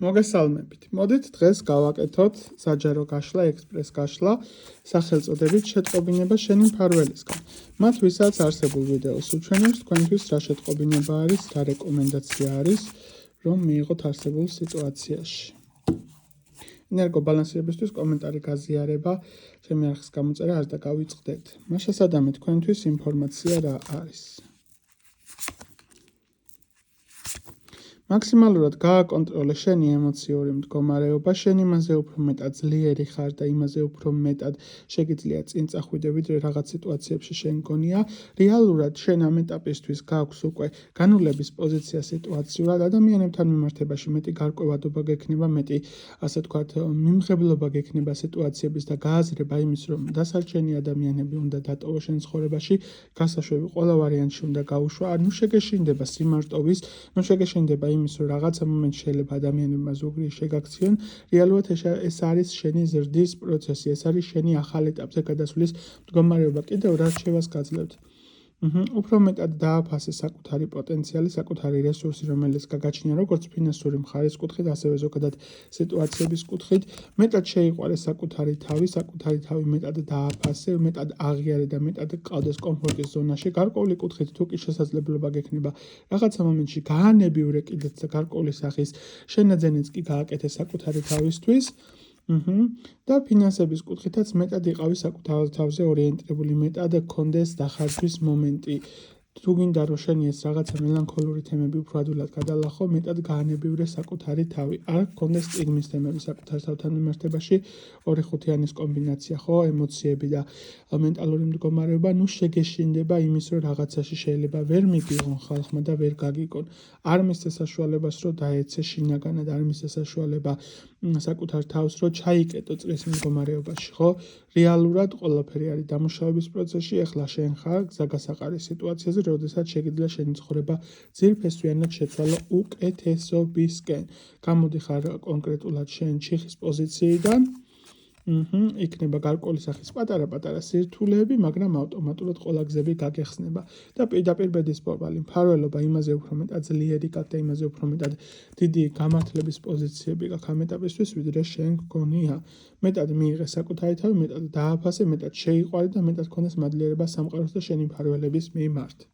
მოგესალმებით. მოდით დღეს გავაკეთოთ საჯარო გაშლა, ექსპრეს გაშლა, სახელწოდებით შეტყობინება შენი მფარველისგან. მათ ვისაც არსებულ ვიდეოს უჩვენებს, თქვენთვის რა შეტყობინება არის, რა რეკომენდაცია არის, რომ მიიღოთ არსებულ სიტუაციაში. ენერგობალანსირებისთვის კომენტარი გაზიარება, ჩემი არხის გამოწერა არ დაგავიწყდეთ. მას შესაბამისად თქვენთვის ინფორმაცია რა არის. მაქსიმალურად გააკონტროლე შენი ემოციური მდგომარეობა, შენ იმაზე უფრო მეტად ძლიერი ხარ და იმაზე უფრო მეტად შეგიძლია წინ წახვიდე, ვიდრე რაღაც სიტუაციებში შენ გონია. რეალურად შენ ამ ეტაპისთვის გაქვს უკვე განულების პოზიცია სიტუაციურად, ადამიანებთან მიმართებაში მეტი გარკვევადობა გექნება, მეტი ასე ვთქვათ, მიმღებლობა გექნება სიტუაციების და გააზრება იმის, რომ დასარჩენი ადამიანები უნდა დატოვო შენ ცხოვრებაში, გასაშვები ყველა ვარიანტში უნდა გაუშვა, ანუ შეგეშინდება სიმარტოვის, შეგეშინდება იმის, რომ რაღაცა მომენტში შეიძლება ადამიანებმა ზოგრი შეგაქციონ, რეალურად ეს არის შენი ზრდის პროცესი, ეს არის შენი ახალ ეტაპზე გადასვლის მდგომარეობა. კიდევ რა რჩევას გაძლევთ? უფრო მეტად დააფასე საკუთარი პოტენციალი, საკუთარი რესურსი, რომელიც გაგაჩნია როგორც ფინანსური მხარის კუთხით, ასევე ზოგადად სიტუაციების კუთხით. მეტად შეიყვარე საკუთარი თავი მეტად დააფასე, მეტად აღიარე და მეტად გყავდეს კომფორტის ზონაში. გარკვეული კუთხით თუ კი შესაძლებლობა გექნება რაღაცა მომენტში გაანებიურე კიდეც გარკვეული სახის შენაძენიც კი გააკეთე საკუთარი თავისთვის. და ფინანსების კუთხითაც მეტად იყავი საკუთარ თავზე ორიენტირებული, მეტად გქონდეს დახარჯვის მომენტი. თუ გინდა რომ შენი ეს რაღაცა მელანქოლური თემები უფრო ადვილად გადალახო, მეტად გაანებიურე საკუთარი თავი. არ გქონდეს სტიგმის თემები საკუთარ თავთან მიმართებაში, 2-5-ანის კომბინაცია, ხო, ემოციები და მენტალური მდგომარეობა, შეგეშინდება იმის, რომ რაღაცაში შეიძლება ვერ მიგიღონ ხალხმა და ვერ გაგიკონ. არ მისცე საშუალებას, რომ დაეცე შინაგანად, არ მისცე საშუალება საკუთარ თავს, რომ ჩაიკეტო წრის მდგომარეობაში, ხო? რეალურად ყველაფერი არის დამუშავების პროცესში, ეხლა შენ ხარ გზაგასაყარი სიტუაციაზე, როდესაც შეგიძლია შენი ცხოვრება ძირფესვიანად შეცვალო უკეთესობისკენ. გამოდიხარ კონკრეტულად შენ ჩიხის პოზიციიდან, იქნება გარკვეული სახის პატარა სირთულეები, მაგრამ ავტომატურად ყველა გზები გაგეხსნება და პირდაპირ ბედის პოვალი, მფარველობა იმაზე უფრო მეტად ძლიერი გაქვს და იმაზე უფრო მეტად დიდი გამართლების პოზიციები გაქვს ამ ეტაპისთვის, ვიდრე შენ გგონია. მეტად მიიღე საკუთარი თავი, მეტად დააფასე, მეტად შეიყვარე და მეტად გქონდეს მადლიერება სამყაროს და შენი მფარველების მიმართ.